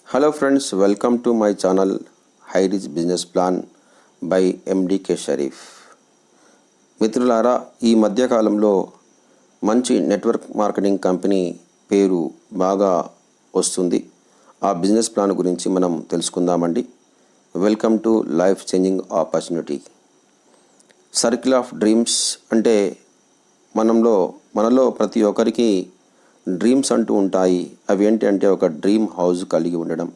Hello friends, welcome to my channel High Rich Business Plan by MDK Sharif. మిత్రులారా, ఈ మధ్యకాలంలో మంచి network marketing company పేరు బాగా వస్తుంది. ఆ బిజినెస్ ప్లాన్ గురించి మనం తెలుసుకుందామండి. Welcome to life changing opportunity. Circle of dreams అంటే మనలో ప్రతి ఒక్కరికి డ్రీమ్స్ అంటూ ఉంటాయి. అవి ఏంటి అంటే ఒక డ్రీమ్ హౌస్ కలిగి ఉండడం.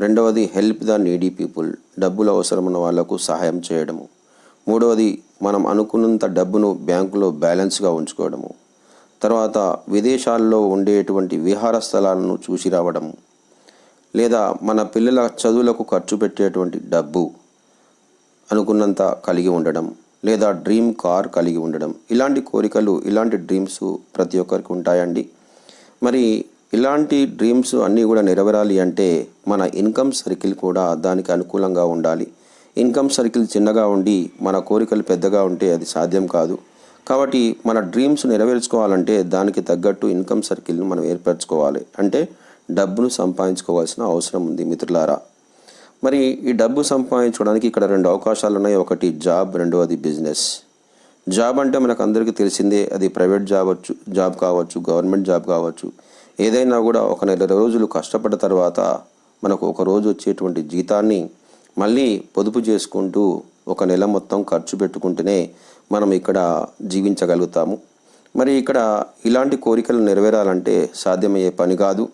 రెండవది హెల్ప్ ద నీడీ పీపుల్, డబ్బులు అవసరమున్న వాళ్లకు సహాయం చేయడము. మూడవది మనం అనుకున్నంత డబ్బును బ్యాంకులో బ్యాలెన్స్గా ఉంచుకోవడము. తర్వాత విదేశాల్లో ఉండేటువంటి విహార స్థలాలను చూసి రావడము, లేదా మన పిల్లల చదువులకు ఖర్చు పెట్టేటువంటి డబ్బు అనుకున్నంత కలిగి ఉండడం, లేదా డ్రీమ్ కార్ కలిగి ఉండడం. ఇలాంటి కోరికలు, ఇలాంటి డ్రీమ్స్ ప్రతి ఒక్కరికి ఉంటాయండి. మరి ఇలాంటి డ్రీమ్స్ అన్నీ కూడా నెరవేరాలి అంటే మన ఇన్కమ్ సర్కిల్ కూడా దానికి అనుకూలంగా ఉండాలి. ఇన్కమ్ సర్కిల్ చిన్నగా ఉండి మన కోరికలు పెద్దగా ఉంటే అది సాధ్యం కాదు. కాబట్టి మన డ్రీమ్స్ నెరవేర్చుకోవాలంటే దానికి తగ్గట్టు ఇన్కమ్ సర్కిల్ను మనం ఏర్పరచుకోవాలి. అంటే డబ్బును సంపాదించుకోవాల్సిన అవసరం ఉంది మిత్రులారా. మరి ఈ డబ్బు సంపాదించుకోవడానికి ఇక్కడ రెండు అవకాశాలు ఉన్నాయి. ఒకటి జాబ్, రెండవది బిజినెస్. జాబ్ అంటే మనకు అందరికీ తెలిసిందే, అది ప్రైవేట్ జాబ్ కావచ్చు, గవర్నమెంట్ జాబ్ కావచ్చు. ఏదైనా కూడా ఒక నెల రోజులు కష్టపడ్డ తర్వాత మనకు ఒక రోజు వచ్చేటువంటి జీతాన్ని మళ్ళీ పొదుపు చేసుకుంటూ ఒక నెల మొత్తం ఖర్చు పెట్టుకుంటేనే మనం ఇక్కడ జీవించగలుగుతాము. మరి ఇక్కడ ఇలాంటి కోరికలు నెరవేరాలంటే సాధ్యమయ్యే పని కాదు.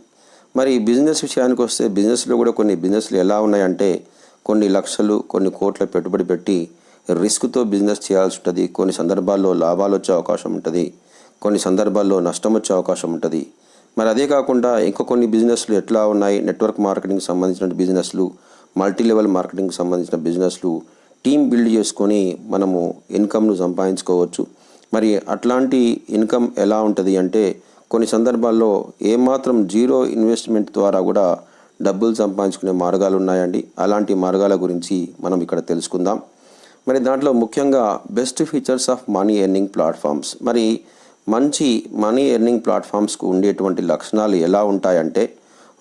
మరి బిజినెస్ విషయానికి వస్తే బిజినెస్లో కూడా కొన్ని బిజినెస్లు ఎలా ఉన్నాయంటే కొన్ని లక్షలు, కొన్ని కోట్ల పెట్టుబడి పెట్టి రిస్క్తో బిజినెస్ చేయాల్సి ఉంటుంది. కొన్ని సందర్భాల్లో లాభాలు వచ్చే అవకాశం ఉంటుంది, కొన్ని సందర్భాల్లో నష్టం వచ్చే అవకాశం ఉంటుంది. మరి అదే కాకుండా ఇంకా కొన్ని బిజినెస్లు ఎట్లా ఉన్నాయి, నెట్వర్క్ మార్కెటింగ్కి సంబంధించిన బిజినెస్లు, మల్టీ లెవెల్ మార్కెటింగ్కి సంబంధించిన బిజినెస్లు, టీమ్ బిల్డ్ చేసుకొని మనము ఇన్కమ్ను సంపాదించుకోవచ్చు. మరి అట్లాంటి ఇన్కమ్ ఎలా ఉంటుంది అంటే కొన్ని సందర్భాల్లో ఏమాత్రం జీరో ఇన్వెస్ట్మెంట్ ద్వారా కూడా డబ్బులు సంపాదించుకునే మార్గాలు ఉన్నాయండి. అలాంటి మార్గాల గురించి మనం ఇక్కడ తెలుసుకుందాం. మరి దాంట్లో ముఖ్యంగా best features of money earning platforms. మరి మంచి మనీ ఎర్నింగ్ ప్లాట్ఫామ్స్కు ఉండేటువంటి లక్షణాలు ఎలా ఉంటాయంటే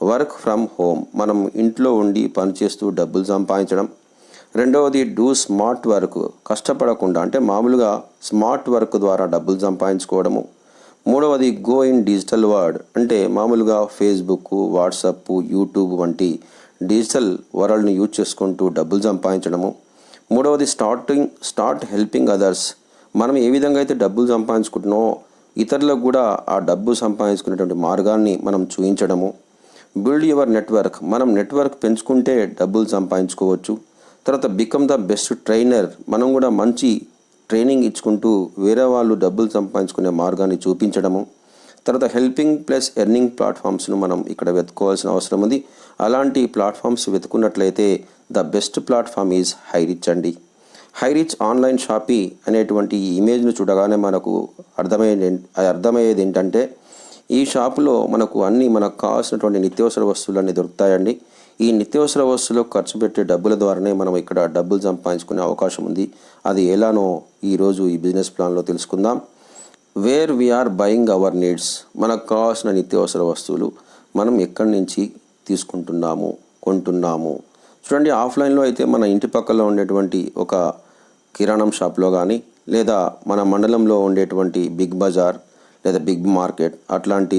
వర్క్ ఫ్రమ్ హోమ్, మనం ఇంట్లో ఉండి పనిచేస్తూ డబ్బులు సంపాదించడం. రెండవది డూ స్మార్ట్ వర్క్, కష్టపడకుండా అంటే మామూలుగా స్మార్ట్ వర్క్ ద్వారా డబ్బులు సంపాదించుకోవడము. మూడవది గో ఇన్ డిజిటల్ వరల్డ్, అంటే మామూలుగా ఫేస్బుక్, వాట్సాప్, యూట్యూబ్ వంటి డిజిటల్ వరల్డ్ని యూజ్ చేసుకుంటూ డబ్బులు సంపాదించడము. మూడవది స్టార్ట్ హెల్పింగ్ అదర్స్, మనం ఏ విధంగా అయితే డబ్బులు సంపాదించుకుంటున్నామో ఇతరులకు కూడా ఆ డబ్బు సంపాదించుకునేటువంటి మార్గాన్ని మనం చూపించడము. బిల్డ్ యువర్ నెట్వర్క్, మనం నెట్వర్క్ పెంచుకుంటే డబ్బులు సంపాదించుకోవచ్చు. తర్వాత బికమ్ ద బెస్ట్ ట్రైనర్, మనం కూడా మంచి ట్రైనింగ్ ఇచ్చుకుంటూ వేరే వాళ్ళు డబ్బులు సంపాదించుకునే మార్గాన్ని చూపించడము. తర్వాత హెల్పింగ్ ప్లస్ ఎర్నింగ్ ప్లాట్ఫామ్స్ను మనం ఇక్కడ వెతుక్కోవాల్సిన అవసరం ఉంది. అలాంటి ప్లాట్ఫామ్స్ వెతుకున్నట్లయితే the best platform is Hi Rich అండి. హై రిచ్ ఆన్లైన్ షాపీ అనేటువంటి ఈ ఇమేజ్ను చూడగానే మనకు అర్థమయ్యేది ఏంటంటే ఈ షాపులో మనకు మనకు కావాల్సినటువంటి నిత్యావసర వస్తువులన్నీ దొరుకుతాయండి. ఈ నిత్యావసర వస్తువులకు ఖర్చు పెట్టే డబ్బుల ద్వారానే మనం ఇక్కడ డబ్బులు సంపాదించుకునే అవకాశం ఉంది. అది ఎలానో ఈరోజు ఈ బిజినెస్ ప్లాన్లో తెలుసుకుందాం. Where we are buying our needs, మనకు కావాల్సిన నిత్యావసర వస్తువులు మనం ఎక్కడి నుంచి కొంటున్నాము. చూడండి, ఆఫ్లైన్లో అయితే మన ఇంటి పక్కలో ఉండేటువంటి ఒక కిరాణం షాప్లో కానీ, లేదా మన మండలంలో ఉండేటువంటి బిగ్ బజార్ లేదా బిగ్ మార్కెట్ అట్లాంటి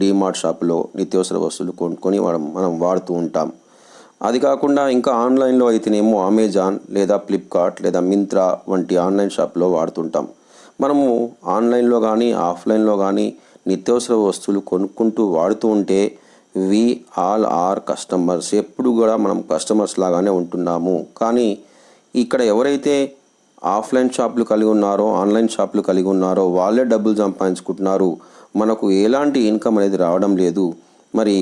డీమార్ట్ షాపులో నిత్యావసర వస్తువులు కొనుక్కొని మనం వాడుతూ ఉంటాం. అది కాకుండా ఇంకా ఆన్లైన్లో అయితేనేమో అమెజాన్ లేదా ఫ్లిప్కార్ట్ లేదా మింత్రా వంటి ఆన్లైన్ షాప్లో వాడుతుంటాం. మనము ఆన్లైన్లో కానీ ఆఫ్లైన్లో కానీ నిత్యావసర వస్తువులు కొనుక్కుంటూ వాడుతూ ఉంటే వి ఆల్ ఆర్ కస్టమర్స్, ఎప్పుడు కూడా మనం కస్టమర్స్ లాగానే ఉంటున్నాము. కానీ ఇక్కడ ఎవరైతే ఆఫ్లైన్ షాపులు కలిగి ఉన్నారో, ఆన్లైన్ షాపులు కలిగి ఉన్నారో వాళ్ళే డబ్బులు సంపాదించుకుంటున్నారు. మనకు ఎలాంటి ఇన్కమ్ అనేది రావడం లేదు. మరి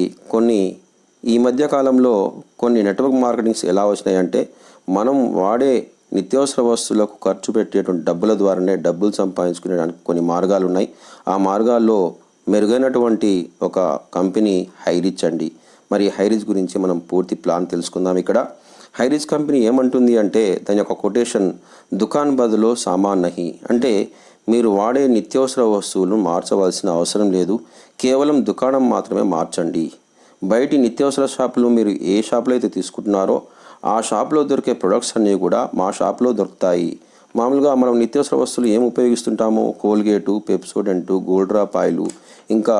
ఈ మధ్యకాలంలో కొన్ని నెట్వర్క్ మార్కెటింగ్స్ ఎలా వచ్చినాయంటే మనం వాడే నిత్యావసర వస్తువులకు ఖర్చు పెట్టేటువంటి డబ్బుల ద్వారానే డబ్బులు సంపాదించుకునేడానికి కొన్ని మార్గాలు ఉన్నాయి. ఆ మార్గాల్లో మెరుగైనటువంటి ఒక కంపెనీ హై రిచ్ అండి. మరి హై రిచ్ గురించి మనం పూర్తి ప్లాన్ తెలుసుకుందాం. ఇక్కడ హై రిచ్ కంపెనీ ఏమంటుంది అంటే దాని యొక్క కొటేషన్ దుకాన్ బదులో సామాన్ నహి, అంటే మీరు వాడే నిత్యావసర వస్తువులను మార్చవలసిన అవసరం లేదు, కేవలం దుకాణం మాత్రమే మార్చండి. బయటి నిత్యావసర షాపులు మీరు ఏ షాపులో అయితే తీసుకుంటున్నారో ఆ షాప్లో దొరికే ప్రొడక్ట్స్ అన్నీ కూడా మా షాప్లో దొరుకుతాయి. మామూలుగా మనం నిత్యావసర వస్తువులు ఏం ఉపయోగిస్తుంటాము? కోల్గేటు, పెప్సోడెంటు, గోల్డ్ డ్రాప్ ఆయిలు, ఇంకా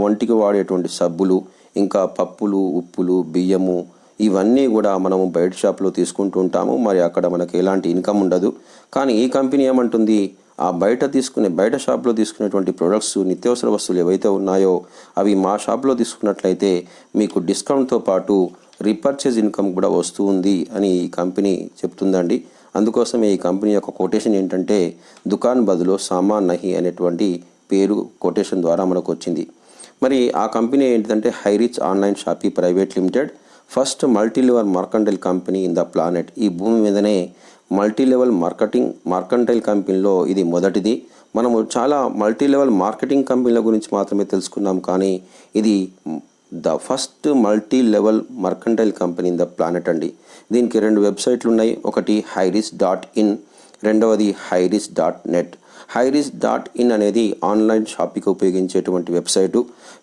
వంటికి వాడేటువంటి సబ్బులు, ఇంకా పప్పులు, ఉప్పులు, బియ్యము, ఇవన్నీ కూడా మనము బయట షాప్లో తీసుకుంటూ ఉంటాము. మరి అక్కడ మనకి ఎలాంటి ఇన్కమ్ ఉండదు. కానీ ఈ కంపెనీ ఏమంటుంది, ఆ బయట షాప్లో తీసుకునేటువంటి ప్రొడక్ట్స్, నిత్యావసర వస్తువులు ఏవైతే ఉన్నాయో అవి మా షాప్లో తీసుకున్నట్లయితే మీకు డిస్కౌంట్తో పాటు రీపర్చేజ్ ఇన్కమ్ కూడా వస్తూ ఉంది అని ఈ కంపెనీ చెప్తుందండి. అందుకోసమే ఈ కంపెనీ యొక్క కొటేషన్ ఏంటంటే, దుకాన్ బదులు సామాన్ నహి అనేటువంటి పేరు కొటేషన్ ద్వారా మనకు వచ్చింది. మరి ఆ కంపెనీ ఏంటంటే Hi Rich online shoppe private limited, first multi level mercantile company in the planet. ఈ భూమి మీదనే మల్టీ లెవెల్ మర్కంటైల్ కంపెనీలో ఇది మొదటిది. మనము చాలా మల్టీ లెవెల్ మార్కెటింగ్ కంపెనీల గురించి మాత్రమే తెలుసుకున్నాం, కానీ ఇది the first multi level mercantile company in the planet అండి. దీనికి 2 వెబ్సైట్లు ఉన్నాయి. ఒకటి hairis.in, రెండవది hairis.net. hairis.in అనేది ఆన్లైన్ షాపింగ్ ఉపయోగించేటువంటి వెబ్సైటు.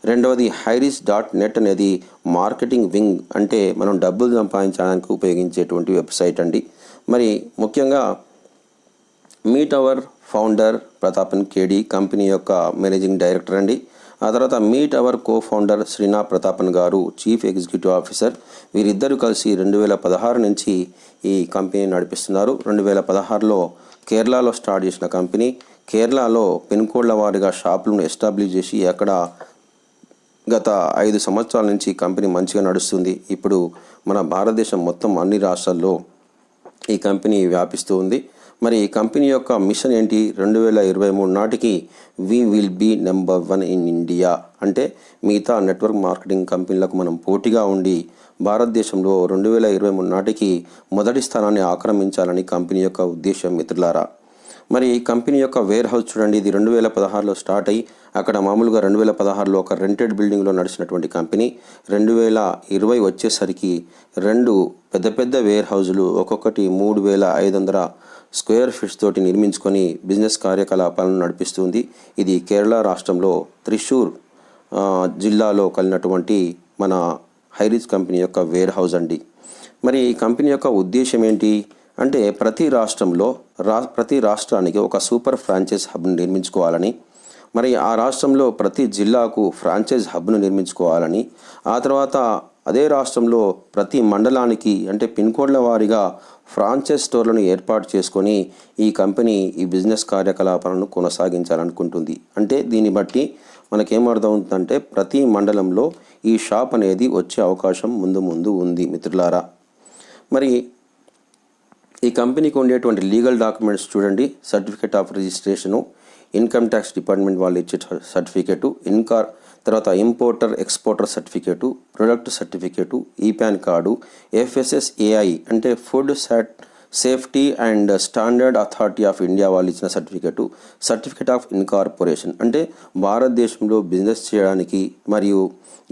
రెండవది hairis.net అనేది మార్కెటింగ్ వింగ్, అంటే మనం డబ్బులు సంపాదించడానికి ఉపయోగించేటువంటి వెబ్సైట్ అండి. మరి ముఖ్యంగా మీట్ అవర్ ఫౌండర్ ప్రతాపన్ కేడి కంపెనీ యొక్క మేనేజింగ్ డైరెక్టర్ అండి. ఆ తర్వాత meet our co founder Sreena Prathapan గారు చీఫ్ ఎగ్జిక్యూటివ్ ఆఫీసర్. వీరిద్దరూ కలిసి 2016 నుంచి ఈ కంపెనీ నడిపిస్తున్నారు. 2016లో కేరళలో స్టార్ట్ చేసిన కంపెనీ. కేరళలో పిన్ కోడ్ల వారీగా షాపులను ఎస్టాబ్లిష్ చేసి అక్కడ గత 5 సంవత్సరాల నుంచి కంపెనీ మంచిగా నడుస్తుంది. ఇప్పుడు మన భారతదేశం మొత్తం అన్ని రాష్ట్రాల్లో ఈ కంపెనీ వ్యాపిస్తూ ఉంది. మరి ఈ కంపెనీ యొక్క మిషన్ ఏంటి? 2023 నాటికి we will be number 1 in India, అంటే మిగతా నెట్వర్క్ మార్కెటింగ్ కంపెనీలకు మనం పోటీగా ఉండి భారతదేశంలో 2023 నాటికి మొదటి స్థానాన్ని ఆక్రమించాలని కంపెనీ యొక్క ఉద్దేశం మిత్రులారా. మరి ఈ కంపెనీ యొక్క వేర్ హౌస్ చూడండి, ఇది 2016లో స్టార్ట్ అయ్యి అక్కడ మామూలుగా 2016లో ఒక రెంటెడ్ బిల్డింగ్లో నడిచినటువంటి కంపెనీ 2020 వచ్చేసరికి 2 పెద్ద వేర్ హౌజులు ఒక్కొక్కటి 3500 స్క్వేర్ ఫీట్స్ తోటి నిర్మించుకొని బిజినెస్ కార్యకలాపాలను నడిపిస్తుంది. ఇది కేరళ రాష్ట్రంలో త్రిశూర్ జిల్లాలో కలిగినటువంటి మన హైరిచ్ కంపెనీ యొక్క వేర్ హౌస్ అండి. మరి ఈ కంపెనీ యొక్క ఉద్దేశం ఏంటి అంటే, ప్రతి రాష్ట్రానికి ఒక సూపర్ ఫ్రాంచైజ్ హబ్ను నిర్మించుకోవాలని, మరి ఆ రాష్ట్రంలో ప్రతి జిల్లాకు ఫ్రాంచైజ్ హబ్ను నిర్మించుకోవాలని, ఆ తర్వాత అదే రాష్ట్రంలో ప్రతి మండలానికి అంటే పిన్ కోడ్ల వారీగా ఫ్రాంచైజ్ స్టోర్లను ఏర్పాటు చేసుకొని ఈ కంపెనీ ఈ బిజినెస్ కార్యకలాపాలను కొనసాగించాలనుకుంటుంది. అంటే దీన్ని బట్టి మనకేమర్థమవుతుందంటే ప్రతి మండలంలో ఈ షాప్ అనేది వచ్చే అవకాశం ముందు ఉంది మిత్రులారా. మరి ఈ కంపెనీకి ఉండేటువంటి లీగల్ డాక్యుమెంట్స్ చూడండి, certificate of registration, income tax department వాళ్ళు ఇచ్చే సర్టిఫికేటు, తర్వాత importer exporter certificate, product certificate, ePAN card, FSSAI అంటే food safety and standard authority of India వాళ్ళు ఇచ్చిన సర్టిఫికేట్ ఆఫ్ ఇన్కార్పొరేషన్ అంటే భారతదేశంలో బిజినెస్ చేయడానికి మరియు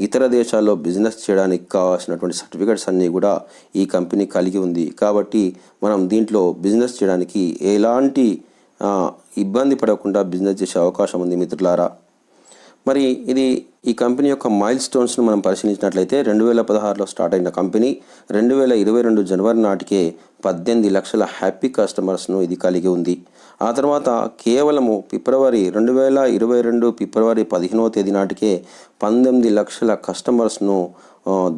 ఇతర దేశాల్లో బిజినెస్ చేయడానికి కావాల్సినటువంటి సర్టిఫికేట్స్ అన్నీ కూడా ఈ కంపెనీ కలిగి ఉంది. కాబట్టి మనం దీంట్లో బిజినెస్ చేయడానికి ఎలాంటి ఇబ్బంది పడకుండా బిజినెస్ చేసే అవకాశం ఉంది మిత్రులారా. మరి ఈ కంపెనీ యొక్క మైల్ స్టోన్స్ను మనం పరిశీలించినట్లయితే 2016లో స్టార్ట్ అయిన కంపెనీ 2022 జనవరి నాటికే 18 లక్షల హ్యాపీ కస్టమర్స్ను ఇది కలిగి ఉంది. ఆ తర్వాత కేవలము 2022 ఫిబ్రవరి 15వ తేదీ నాటికే 19 లక్షల కస్టమర్స్ను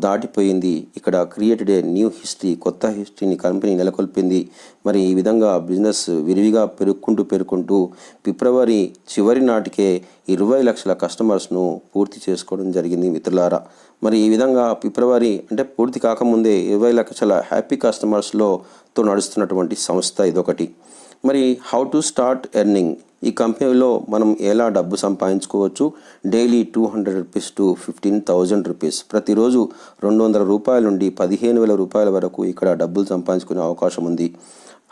దాటిపోయింది. ఇక్కడ క్రియేటెడ్ ఏ న్యూ హిస్టరీ, కొత్త హిస్టరీని కంపెనీ నెలకొల్పింది. మరి ఈ విధంగా బిజినెస్ విరివిగా పెరుగుకుంటూ ఫిబ్రవరి చివరి నాటికే 20 లక్షల కస్టమర్స్ను పూర్తి చేసుకోవడం జరిగింది మిత్రులారా. మరి ఈ విధంగా ఫిబ్రవరి అంటే పూర్తి కాకముందే 20 లక్షల హ్యాపీ కస్టమర్స్తో నడుస్తున్నటువంటి సంస్థ ఇదొకటి. మరి హౌ టు స్టార్ట్ ఎర్నింగ్, ఈ కంపెనీలో మనం ఎలా డబ్బు సంపాదించుకోవచ్చు? డైలీ 200 రూపీస్ టు 15,000 రూపీస్, ప్రతిరోజు 200 రూపాయల నుండి 15,000 రూపాయల వరకు ఇక్కడ డబ్బులు సంపాదించుకునే అవకాశం ఉంది.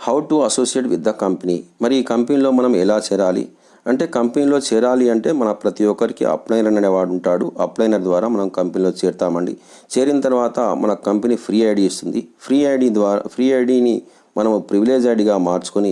How to associate with the company, మరి ఈ కంపెనీలో మనం ఎలా చేరాలి అంటే, కంపెనీలో చేరాలి అంటే మన ప్రతి ఒక్కరికి అప్లైనర్ అనేవాడు ఉంటాడు. అప్లైనర్ ద్వారా మనం కంపెనీలో చేరుతామండి. చేరిన తర్వాత మన కంపెనీ ఫ్రీ ఐడి ఇస్తుంది. ఫ్రీ ఐడిని మనము ప్రివిలేజ్ ఐడిగా మార్చుకొని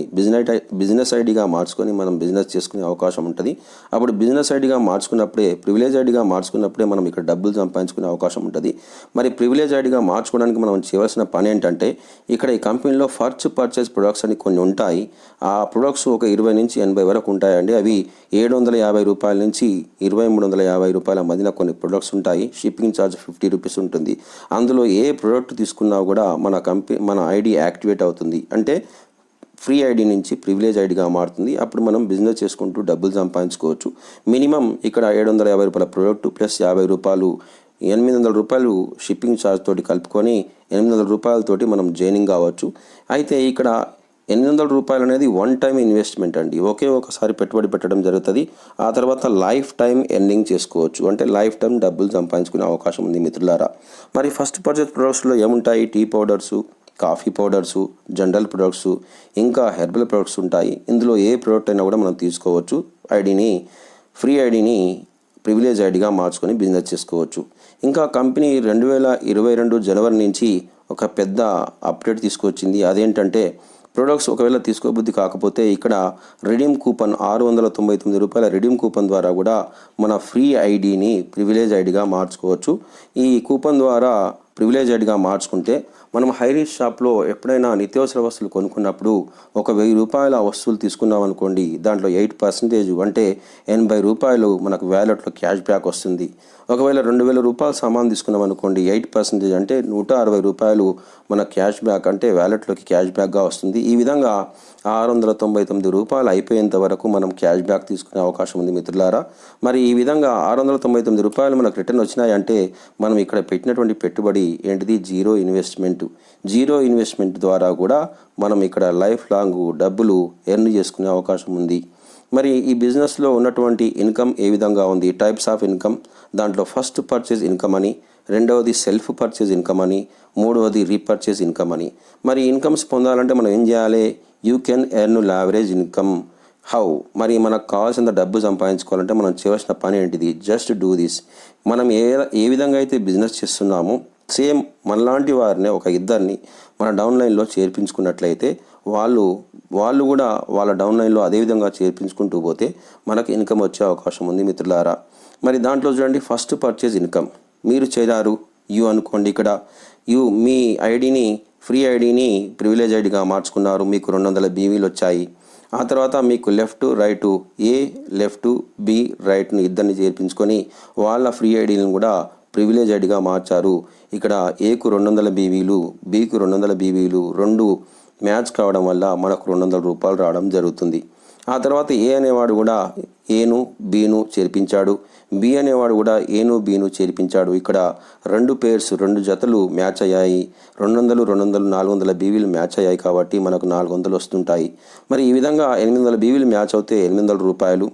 బిజినెస్ ఐడిగా మార్చుకొని మనం బిజినెస్ చేసుకునే అవకాశం ఉంటుంది. అప్పుడు బిజినెస్ ఐడిగా మార్చుకున్నప్పుడే, ప్రివిలేజ్ ఐడిగా మార్చుకున్నప్పుడే మనం ఇక్కడ డబ్బులు సంపాదించుకునే అవకాశం ఉంటుంది. మరి ప్రివిలేజ్ ఐడిగా మార్చుకోవడానికి మనం చేయవలసిన పని ఏంటంటే, ఇక్కడ ఈ కంపెనీలో ఫస్ట్ పర్చేస్ ప్రొడక్ట్స్ అని కొన్ని ఉంటాయి. ఆ ప్రొడక్ట్స్ ఒక 20 నుంచి 80 వరకు ఉంటాయండి. అవి 750 రూపాయల నుంచి 2350 రూపాయల మధ్యన కొన్ని ప్రొడక్ట్స్ ఉంటాయి. షిప్పింగ్ ఛార్జ్ 50 రూపీస్ ఉంటుంది. అందులో ఏ ప్రోడక్ట్ తీసుకున్నా కూడా మన ఐడి యాక్టివేట్ అవుతుంది. అంటే ఫ్రీ ఐడి నుంచి ప్రివిలేజ్ ఐడిగా మారుతుంది. అప్పుడు మనం బిజినెస్ చేసుకుంటూ డబ్బులు సంపాదించుకోవచ్చు. మినిమం ఇక్కడ 750 రూపాయల ప్రోడక్ట్ ప్లస్ 50 రూపాయలు, 800 రూపాయలు షిప్పింగ్ ఛార్జ్ తోటి కలుపుకొని 800 రూపాయలతోటి మనం జాయినింగ్ కావచ్చు. అయితే ఇక్కడ 800 రూపాయలు అనేది వన్ టైం ఇన్వెస్ట్మెంట్ అండి. ఒకసారి పెట్టుబడి పెట్టడం జరుగుతుంది. ఆ తర్వాత లైఫ్ టైం ఎర్నింగ్ చేసుకోవచ్చు. అంటే లైఫ్ టైం డబ్బులు సంపాదించుకునే అవకాశం ఉంది మిత్రులారా. మరి ఫస్ట్ పర్చేస్ ప్రొడక్ట్స్లో ఏముంటాయి? Tea powders, coffee powders, general products, ఇంకా హెర్బల్ ప్రొడక్ట్స్ ఉంటాయి. ఇందులో ఏ ప్రోడక్ట్ అయినా కూడా మనం తీసుకోవచ్చు. ఫ్రీ ఐడిని ప్రివిలేజ్ ఐడిగా మార్చుకొని బిజినెస్ చేసుకోవచ్చు. ఇంకా కంపెనీ 2022 జనవరి నుంచి ఒక పెద్ద అప్డేట్ తీసుకొచ్చింది. అదేంటంటే, ప్రొడక్ట్స్ ఒకవేళ తీసుకోబుద్ధి కాకపోతే ఇక్కడ రిడీమ్ కూపన్ 699 రూపాయల రిడీమ్ కూపన్ ద్వారా కూడా మన ఫ్రీ ఐడిని ప్రివిలేజ్ ఐడిగా మార్చుకోవచ్చు. ఈ కూపన్ ద్వారా ప్రివిలేజ్ ఐడిగా మార్చుకుంటే మనం హైరీచ్ షాప్లో ఎప్పుడైనా నిత్యావసర వస్తువులు కొనుక్కున్నప్పుడు ఒక 1000 రూపాయల వస్తువులు తీసుకున్నాం అనుకోండి, దాంట్లో 8% అంటే 80 రూపాయలు మనకు వ్యాలెట్లో క్యాష్ బ్యాక్ వస్తుంది. ఒకవేళ 2000 రూపాయలు సామాన్ తీసుకున్నాం అనుకోండి, 8% అంటే 160 రూపాయలు మన క్యాష్ బ్యాక్ అంటే వ్యాలెట్లోకి క్యాష్ బ్యాక్గా వస్తుంది. ఈ విధంగా 699 రూపాయలు అయిపోయేంత వరకు మనం క్యాష్ బ్యాక్ తీసుకునే అవకాశం ఉంది మిత్రులారా. మరి ఈ విధంగా 699 రూపాయలు మనకు రిటర్న్ వచ్చినాయంటే మనం ఇక్కడ పెట్టినటువంటి పెట్టుబడి ఏంటిది? జీరో ఇన్వెస్ట్మెంట్ ద్వారా కూడా మనం ఇక్కడ లైఫ్ లాంగ్ డబ్బులు ఎర్న్ చేసుకునే అవకాశం ఉంది. మరి ఈ బిజినెస్లో ఉన్నటువంటి ఇన్కమ్ ఏ విధంగా ఉంది? Types of income. దాంట్లో ఫస్ట్ పర్చేజ్ ఇన్కమ్ అని, రెండవది సెల్ఫ్ పర్చేజ్ ఇన్కమ్ అని, మూడవది రీపర్చేజ్ ఇన్కమ్ అని. మరి ఇన్కమ్స్ పొందాలంటే మనం ఏం చేయాలి? You can earn leverage income. How? మరి మనకు కావాల్సిన డబ్బు సంపాదించుకోవాలంటే మనం చేయవలసిన పని ఏంటిది? Just do this. మనం ఏ విధంగా అయితే బిజినెస్ చేస్తున్నామో సేమ్ మనలాంటి వారిని ఒక ఇద్దరిని మన డౌన్లైన్లో చేర్పించుకున్నట్లయితే వాళ్ళు కూడా వాళ్ళ డౌన్లైన్లో అదేవిధంగా చేర్పించుకుంటూ పోతే మనకు ఇన్కమ్ వచ్చే అవకాశం ఉంది మిత్రులారా. మరి దాంట్లో చూడండి, ఫస్ట్ పర్చేజ్ ఇన్కమ్ మీరు చేరారు యూ అనుకోండి. ఇక్కడ మీ ఐడిని, ఫ్రీ ఐడిని ప్రివిలేజ్ ఐడిగా మార్చుకున్నారు. మీకు 200 బీవీలు వచ్చాయి. ఆ తర్వాత మీకు లెఫ్ట్ రైటు, ఏ లెఫ్ట్ బి రైట్ను ఇద్దరిని చేర్పించుకొని వాళ్ళ ఫ్రీ ఐడీలను కూడా ప్రివిలేజ్ ఐడిగా మార్చారు. ఇక్కడ ఏకు 200 బీవీలు, బికు 200 బీవీలు, 2 మ్యాచ్ కావడం వల్ల మనకు 200 రూపాయలు రావడం జరుగుతుంది. ఆ తర్వాత ఏ అనేవాడు కూడా ఏను బీను చేర్పించాడు, బి అనేవాడు కూడా ఏను బీను చేర్పించాడు. ఇక్కడ 2 పేర్స్, 2 జతలు మ్యాచ్ అయ్యాయి. 200, 400 బీవీలు మ్యాచ్ అయ్యాయి కాబట్టి మనకు 400 వస్తుంటాయి. మరి ఈ విధంగా 800 బీవీలు మ్యాచ్ అవుతే 800 రూపాయలు,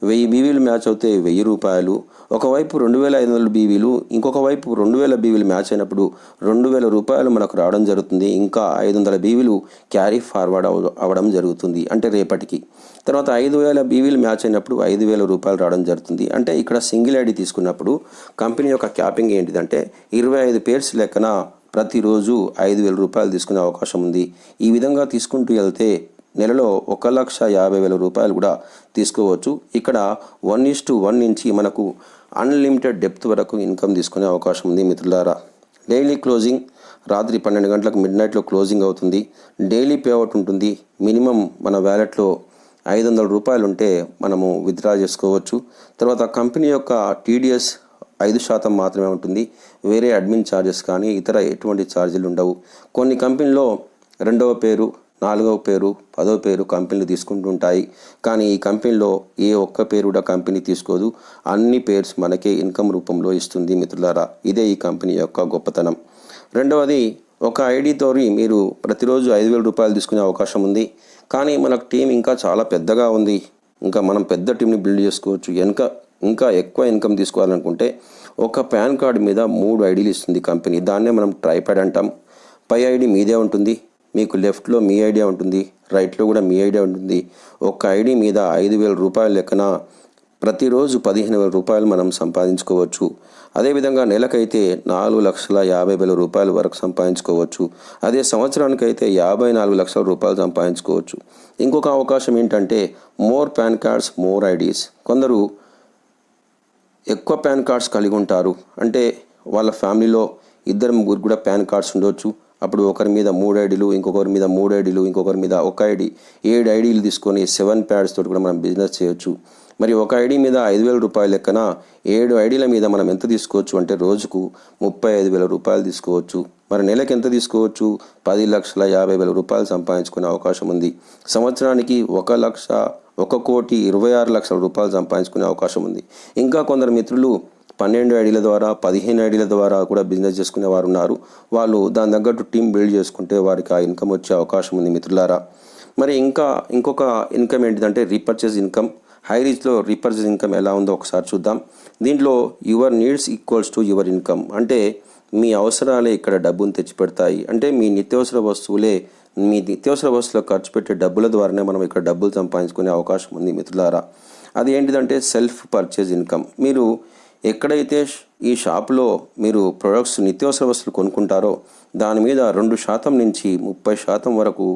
1000 బీవీలు మ్యాచ్ అవుతే 1000 రూపాయలు. ఒకవైపు 2500 బీవీలు, ఇంకొక వైపు 2000 బీవీలు మ్యాచ్ అయినప్పుడు 2000 రూపాయలు మనకు రావడం జరుగుతుంది. ఇంకా 500 బీవీలు క్యారీ ఫార్వర్డ్ అవ్వడం జరుగుతుంది, అంటే రేపటికి. తర్వాత 5000 బీవీలు మ్యాచ్ అయినప్పుడు 5000 రూపాయలు రావడం జరుగుతుంది. అంటే ఇక్కడ సింగిల్ ఐడి తీసుకున్నప్పుడు కంపెనీ యొక్క క్యాపింగ్ ఏంటిదంటే 25 పేర్స్ లెక్కన ప్రతిరోజు 5000 రూపాయలు తీసుకునే అవకాశం ఉంది. ఈ విధంగా తీసుకుంటూ వెళ్తే నెలలో 1,50,000 రూపాయలు కూడా తీసుకోవచ్చు. ఇక్కడ 1:1 నుంచి మనకు అన్లిమిటెడ్ డెప్త్ వరకు ఇన్కమ్ తీసుకునే అవకాశం ఉంది మిత్రులారా. డైలీ క్లోజింగ్ రాత్రి 12 గంటలకు మిడ్నైట్లో క్లోజింగ్ అవుతుంది. డైలీ పేఅవుట్ ఉంటుంది. మినిమం మన వ్యాలెట్లో 500 రూపాయలు ఉంటే మనము విత్డ్రా చేసుకోవచ్చు. తర్వాత కంపెనీ యొక్క TDS 5% మాత్రమే ఉంటుంది. వేరే అడ్మిన్ ఛార్జెస్ కానీ ఇతర ఎటువంటి ఛార్జీలు ఉండవు. కొన్ని కంపెనీలో 2వ పేరు, 4వ పేరు, 10వ పేరు కంపెనీలు తీసుకుంటుంటాయి. కానీ ఈ కంపెనీలో ఏ ఒక్క పేరు కూడా కంపెనీ తీసుకోదు. అన్ని పేర్స్ మనకే ఇన్కమ్ రూపంలో ఇస్తుంది మిత్రులారా. ఇదే ఈ కంపెనీ యొక్క గొప్పతనం. రెండవది, ఒక ఐడితో మీరు ప్రతిరోజు 5000 రూపాయలు తీసుకునే అవకాశం ఉంది. కానీ మనకు టీం ఇంకా చాలా పెద్దగా ఉంది. ఇంకా మనం పెద్ద టీంని బిల్డ్ చేసుకోవచ్చు. ఇంకా ఎక్కువ ఇన్కమ్ తీసుకోవాలనుకుంటే ఒక పాన్ కార్డు మీద 3 ఐడీలు ఇస్తుంది కంపెనీ. దాన్నే మనం ట్రైపాడ్ అంటాం. పై ఐడి మీదే ఉంటుంది, మీకు లెఫ్ట్లో మీ ఐడియా ఉంటుంది, రైట్లో కూడా మీ ఐడియా ఉంటుంది. ఒక్క ఐడి మీద 5000 రూపాయల లెక్కన ప్రతిరోజు 15,000 రూపాయలు మనం సంపాదించుకోవచ్చు. అదేవిధంగా నెలకైతే 4,50,000 రూపాయల వరకు సంపాదించుకోవచ్చు. అదే సంవత్సరానికైతే 54 లక్షల రూపాయలు సంపాదించుకోవచ్చు. ఇంకొక అవకాశం ఏంటంటే more pan cards more IDs. కొందరు ఎక్కువ పాన్ కార్డ్స్ కలిగి ఉంటారు. అంటే వాళ్ళ ఫ్యామిలీలో 2-3 కూడా పాన్ కార్డ్స్ ఉండొచ్చు. అప్పుడు ఒకరి మీద 3 ఐడీలు, ఇంకొకరి మీద 3 ఐడీలు, ఇంకొకరి మీద 1 ఐడీ, 7 ఐడీలు తీసుకొని 7 ప్యాడ్స్ తోటి కూడా మనం బిజినెస్ చేయొచ్చు. మరి ఒక ఐడీ మీద 5,000 రూపాయల లెక్కన 7 ఐడీల మీద మనం ఎంత తీసుకోవచ్చు అంటే రోజుకు 35,000 రూపాయలు తీసుకోవచ్చు. మరి నెలకి ఎంత తీసుకోవచ్చు? 10,50,000 రూపాయలు సంపాదించుకునే అవకాశం ఉంది. సంవత్సరానికి 1,26,00,000 రూపాయలు సంపాదించుకునే అవకాశం ఉంది. ఇంకా కొందరు మిత్రులు 12 ఐడీల ద్వారా, 15 ఐడీల ద్వారా కూడా బిజినెస్ చేసుకునే వారు ఉన్నారు. వాళ్ళు దాని తగ్గట్టు టీం బిల్డ్ చేసుకుంటే వారికి ఆ ఇన్కమ్ వచ్చే అవకాశం ఉంది మిత్రులారా. మరి ఇంకొక ఇన్కమ్ ఏంటిదంటే రీపర్చేజ్ ఇన్కమ్. హై రీచ్లో రీపర్చేజ్ ఇన్కమ్ ఎలా ఉందో ఒకసారి చూద్దాం. దీంట్లో your needs equals to your income. అంటే మీ అవసరాలే ఇక్కడ డబ్బును తెచ్చిపెడతాయి. అంటే మీ నిత్యావసర వస్తువులో ఖర్చు పెట్టే డబ్బుల ద్వారానే మనం ఇక్కడ డబ్బులు సంపాదించుకునే అవకాశం ఉంది మిత్రులారా. అది ఏంటిదంటే సెల్ఫ్ పర్చేజ్ ఇన్కమ్. మీరు ఎక్కడైతే ఈ షాప్లో మీరు ప్రొడక్ట్స్ నిత్యావసర వస్తువులు కొనుక్కుంటారో దాని మీద 2% నుంచి 30% వరకు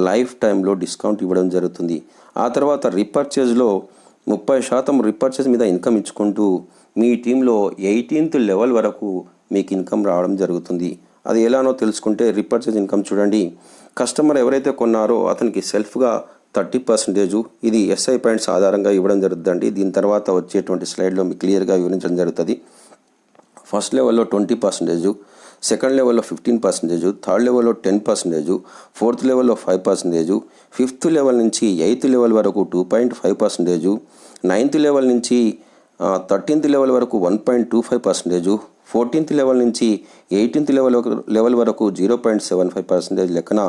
లైఫ్ టైంలో డిస్కౌంట్ ఇవ్వడం జరుగుతుంది. ఆ తర్వాత రీపర్చేజ్లో 30% రీపర్చేజ్ మీద ఇన్కమ్ ఇచ్చుకుంటూ మీ టీంలో 18th లెవెల్ వరకు మీకు ఇన్కమ్ రావడం జరుగుతుంది. అది ఎలానో తెలుసుకుంటే రీపర్చేజ్ ఇన్కమ్ చూడండి. కస్టమర్ ఎవరైతే కొన్నారో అతనికి సెల్ఫ్గా 30%, ఇది SI పాయింట్స్ ఆధారంగా ఇవ్వడం జరుగుతుందండి. దీని తర్వాత వచ్చేటువంటి స్లైడ్లో మీకు క్లియర్గా వివరించడం జరుగుతుంది. ఫస్ట్ లెవెల్లో 20%, సెకండ్ లెవెల్లో 15%, థర్డ్ లెవెల్లో 10%, ఫోర్త్ లెవెల్లో 5%, ఫిఫ్త్ లెవెల్ నుంచి 8th లెవెల్ వరకు 2.5%, 9th లెవెల్ నుంచి 13th లెవెల్ వరకు 1.25%, 14th లెవెల్ నుంచి 18th లెవెల్ వరకు 0.75% లెక్కన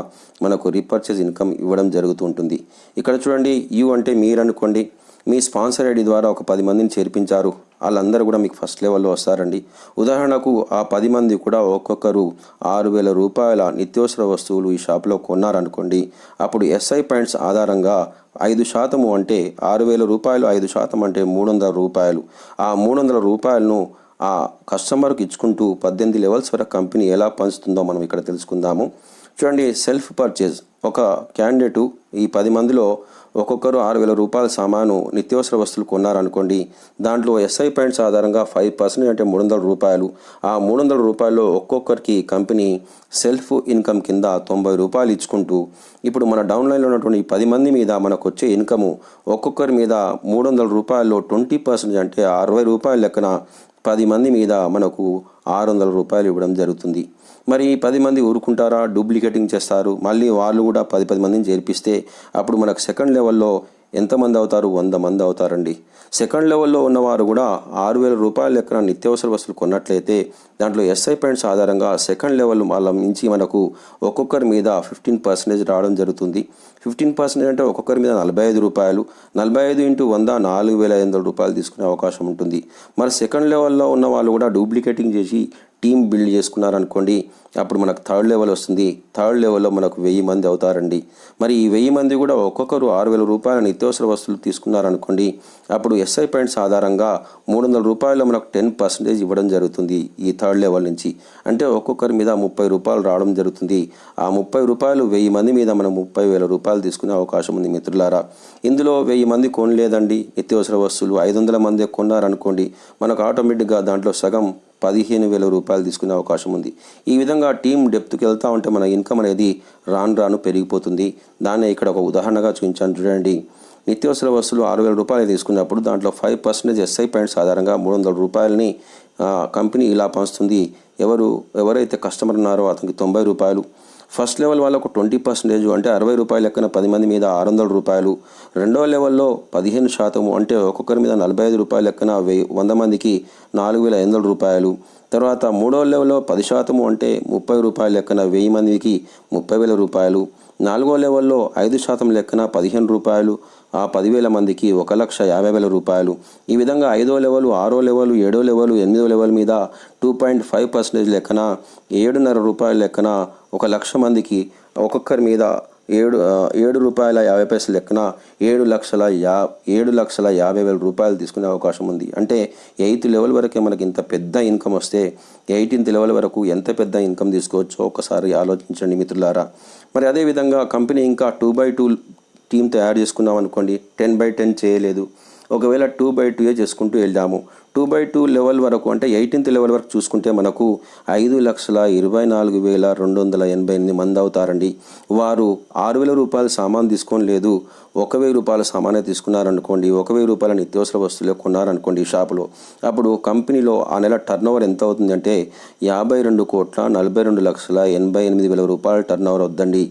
మనకు రీపర్చేజ్ ఇన్కమ్ ఇవ్వడం జరుగుతూ ఉంటుంది. ఇక్కడ చూడండి, యూ అంటే మీరు అనుకోండి. మీ స్పాన్సర్ ఐడి ద్వారా ఒక 10 మందిని చేర్పించారు. వాళ్ళందరూ కూడా మీకు ఫస్ట్ లెవెల్లో వస్తారండి. ఉదాహరణకు ఆ 10 మంది కూడా ఒక్కొక్కరు 6,000 రూపాయల నిత్యావసర వస్తువులు ఈ షాప్లో కొన్నారనుకోండి. అప్పుడు SI పాయింట్స్ ఆధారంగా 5% అంటే 6,000 రూపాయలు, 5% అంటే 300 రూపాయలు. ఆ 300 రూపాయలను ఆ కస్టమర్కి ఇచ్చుకుంటూ 18 లెవెల్స్ వరకు కంపెనీ ఎలా పంచుతుందో మనం ఇక్కడ తెలుసుకుందాము. చూడండి, సెల్ఫ్ పర్చేజ్. ఒక క్యాండిడేటు ఈ 10 మందిలో ఒక్కొక్కరు 6,000 రూపాయల సామాను నిత్యావసర వస్తువులు కొన్నారనుకోండి. దాంట్లో SI పాయింట్స్ ఆధారంగా 5% అంటే 300 రూపాయలు. ఆ 300 రూపాయల్లో ఒక్కొక్కరికి కంపెనీ సెల్ఫ్ ఇన్కమ్ కింద 90 రూపాయలు ఇచ్చుకుంటూ ఇప్పుడు మన డౌన్లైన్లో ఉన్నటువంటి 10 మంది మీద మనకు వచ్చే ఇన్కము ఒక్కొక్కరి మీద 300 రూపాయల్లో 20% అంటే 60 రూపాయల లెక్కన 10 మంది మీద మనకు 600 రూపాయలు ఇవ్వడం జరుగుతుంది. మరి 10 మంది ఊరుకుంటారా? డూప్లికేటింగ్ చేస్తారు. మళ్ళీ వాళ్ళు కూడా 10 మందిని చేర్పిస్తే అప్పుడు మనకు సెకండ్ లెవెల్లో ఎంతమంది అవుతారు? 100 మంది అవుతారండి. సెకండ్ లెవెల్లో ఉన్నవారు కూడా 6,000 రూపాయల లెక్కన నిత్యావసర వస్తువులు కొన్నట్లయితే దాంట్లో SI పాయింట్స్ ఆధారంగా సెకండ్ లెవెల్ వాళ్ళ మించి మనకు ఒక్కొక్కరి మీద 15% రావడం జరుగుతుంది. 15% అంటే ఒక్కొక్కరి మీద 45 రూపాయలు. 45 × 100 4,500 రూపాయలు తీసుకునే అవకాశం ఉంటుంది. మరి సెకండ్ లెవెల్లో ఉన్న వాళ్ళు కూడా డూప్లికేటింగ్ చేసి టీం బిల్డ్ చేసుకున్నారనుకోండి. అప్పుడు మనకు థర్డ్ లెవెల్ వస్తుంది. థర్డ్ లెవెల్లో మనకు 1000 మంది అవుతారండి. మరి ఈ 1000 మంది కూడా ఒక్కొక్కరు 6,000 రూపాయల నిత్యావసర వస్తువులు తీసుకున్నారనుకోండి. అప్పుడు SI పాయింట్స్ ఆధారంగా 300 రూపాయలు మనకు 10% ఇవ్వడం జరుగుతుంది ఈ థర్డ్ లెవెల్ నుంచి. అంటే ఒక్కొక్కరి మీద 30 రూపాయలు రావడం జరుగుతుంది. ఆ 30 రూపాయలు 1000 మంది మీద మనం 30,000 రూపాయలు తీసుకునే అవకాశం ఉంది మిత్రులారా. ఇందులో 1000 మంది కొనలేదండి నిత్యావసర వస్తువులు, 500 మంది కొన్నారనుకోండి. మనకు ఆటోమేటిక్గా దాంట్లో సగం 15,000 రూపాయలు తీసుకునే అవకాశం ఉంది. ఈ విధంగా టీం డెప్త్కి వెళ్తూ ఉంటే మన ఇన్కమ్ అనేది రాను పెరిగిపోతుంది. దాన్నే ఇక్కడ ఒక ఉదాహరణగా చూపించాను చూడండి. నిత్యావసర వస్తువులు 6,000 రూపాయలు తీసుకున్నప్పుడు దాంట్లో 5% SI పాయింట్స్ ఆధారంగా 300 రూపాయలని కంపెనీ ఇలా పంచుతుంది. ఎవరైతే కస్టమర్ ఉన్నారో అతనికి 90 రూపాయలు. ఫస్ట్ లెవెల్ వాళ్ళకు 20% అంటే 60 రూపాయలు లెక్కన 10 మంది మీద 600 రూపాయలు. రెండవ లెవెల్లో 15% అంటే ఒక్కొక్కరి మీద 45 రూపాయలు లెక్కన 100 మందికి 4,500 రూపాయలు. తర్వాత మూడవ లెవెల్లో 10% అంటే 30 రూపాయలు లెక్కన 1000 మందికి 30,000 రూపాయలు. నాలుగో లెవెల్లో 5% లెక్కన 15 రూపాయలు, ఆ 10,000 మందికి 1,50,000 రూపాయలు. ఈ విధంగా 5వ లెవెల్, 6వ లెవెల్, 7వ లెవెల్, 8వ లెవెల్ మీద 2.5% లెక్కన 7.5 రూపాయల లెక్కన 1,00,000 మందికి ఒక్కొక్కరి మీద రూపాయల లెక్కన 7,50,000 రూపాయలు తీసుకునే అవకాశం ఉంది. అంటే 8th లెవెల్ వరకే మనకి ఇంత పెద్ద ఇన్కమ్ వస్తే 18th లెవెల్ వరకు ఎంత పెద్ద ఇన్కమ్ తీసుకోవచ్చో ఒకసారి ఆలోచించండి మిత్రులారా. మరి అదేవిధంగా కంపెనీ ఇంకా 2/2 టీమ్ తయారు చేసుకున్నాం అనుకోండి, 10/10 చేయలేదు. ఒకవేళ 2/2 చేసుకుంటూ వెళ్దాము. 2/2 లెవెల్ వరకు అంటే 18th లెవెల్ వరకు చూసుకుంటే మనకు 5,24,288 మంది అవుతారండి. వారు 6,000 రూపాయల సామాన్ తీసుకొని లేదు, 1,000 రూపాయల సామానే తీసుకున్నారనుకోండి, 1,000 రూపాయల నిత్యావసర వస్తువులే కొన్నారనుకోండి షాపులో. అప్పుడు కంపెనీలో ఆ నెల టర్నోవర్ ఎంత అవుతుందంటే 52,42,88,000 రూపాయల టర్నోవర్ వద్దండి.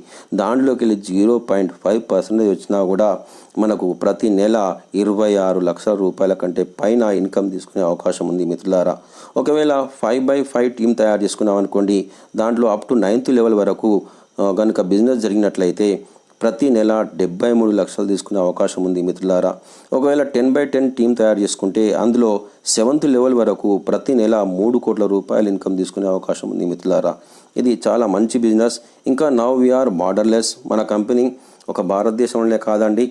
దాంట్లోకి వెళ్ళి 0.5% వచ్చినా కూడా మనకు ప్రతి నెల 26 లక్షల రూపాయల కంటే పైన ఇన్కమ్ తీసుకునే అవకాశం ఉంది మిత్రులారా. ఒకవేళ 5/5 టీం తయారు చేసుకున్నాం అనుకోండి, దాంట్లో అప్ టు 9th లెవెల్ వరకు కనుక బిజినెస్ జరిగినట్లయితే ప్రతి నెల 73 లక్షలు తీసుకునే అవకాశం ఉంది మిత్రులారా. ఒకవేళ 10/10 టీం తయారు చేసుకుంటే అందులో 7th లెవెల్ వరకు ప్రతి నెల 3 కోట్ల రూపాయలు ఇన్కమ్ తీసుకునే అవకాశం ఉంది మిత్రులారా. ఇది చాలా మంచి బిజినెస్. ఇంకా నౌ వీఆర్ బార్డర్లెస్. మన కంపెనీ ఒక భారతదేశంలోనే కాదండి,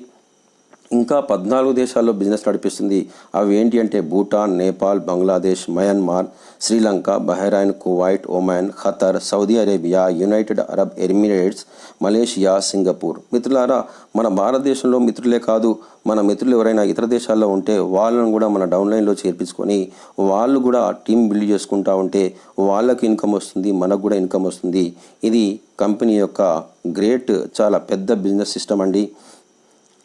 ఇంకా 14 దేశాల్లో బిజినెస్ నడిపిస్తుంది. అవి ఏంటి అంటే Bhutan, Nepal, Bangladesh, Myanmar, Sri Lanka, Bahrain, Kuwait, Oman, Qatar, Saudi Arabia, United Arab Emirates, Malaysia, Singapore. మిత్రులారా, మన భారతదేశంలో మిత్రులే కాదు, మన మిత్రులు ఎవరైనా ఇతర దేశాల్లో ఉంటే వాళ్ళను కూడా మన డౌన్లైన్లో చేర్పించుకొని వాళ్ళు కూడా టీం బిల్డ్ చేసుకుంటూ ఉంటే వాళ్ళకి ఇన్కమ్ వస్తుంది, మనకు కూడా ఇన్కమ్ వస్తుంది. ఇది కంపెనీ యొక్క గ్రేట్, చాలా పెద్ద బిజినెస్ సిస్టమ్ అండి.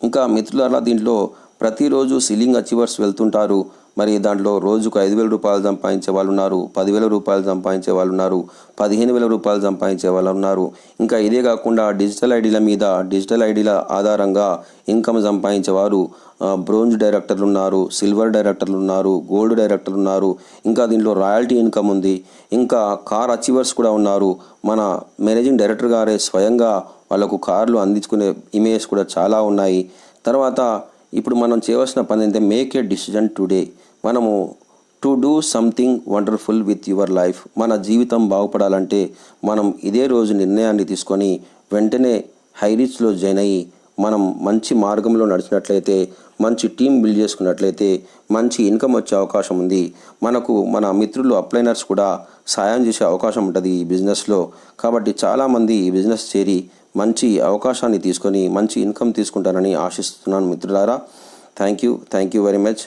ఇంకా మిత్రులారా, దీంట్లో ప్రతిరోజు సీలింగ్ అచీవర్స్ వెళ్తుంటారు. మరి దాంట్లో రోజుకు 5,000 రూపాయలు సంపాదించే వాళ్ళు ఉన్నారు, 10,000 రూపాయలు సంపాదించే వాళ్ళు ఉన్నారు, 15,000 రూపాయలు సంపాదించే వాళ్ళు ఉన్నారు. ఇంకా ఇదే కాకుండా డిజిటల్ ఐడీల ఆధారంగా ఇన్కమ్ సంపాదించేవారు బ్రోంజ్ డైరెక్టర్లు ఉన్నారు, సిల్వర్ డైరెక్టర్లు ఉన్నారు, గోల్డ్ డైరెక్టర్లు ఉన్నారు. ఇంకా దీంట్లో రాయల్టీ ఇన్కమ్ ఉంది. ఇంకా కార్ అచీవర్స్ కూడా ఉన్నారు. మన మేనేజింగ్ డైరెక్టర్ గారే స్వయంగా వాళ్ళకు కార్లు అందించుకునే ఇమేజ్ కూడా చాలా ఉన్నాయి. తర్వాత ఇప్పుడు మనం చేయవలసిన పని ఏంటంటే మేక్ ఏ డిసిజన్ టుడే. మనము to do something wonderful with your life. మన జీవితం బాగుపడాలంటే మనం ఇదే రోజు నిర్ణయాన్ని తీసుకొని వెంటనే హైరీచ్లో జాయిన్ అయ్యి మనం మంచి మార్గంలో నడిచినట్లయితే, మంచి టీం బిల్డ్ చేసుకున్నట్లయితే మంచి ఇన్కమ్ వచ్చే అవకాశం ఉంది. మనకు మన మిత్రులు అప్లైనర్స్ కూడా సాయం చేసే అవకాశం ఉంటుంది ఈ బిజినెస్లో. కాబట్టి చాలామంది ఈ బిజినెస్ చేరి మంచి అవకాశాన్ని తీసుకొని మంచి ఇన్కమ్ తీసుకుంటారని ఆశిస్తున్నాను మిత్రులారా. Thank you very much.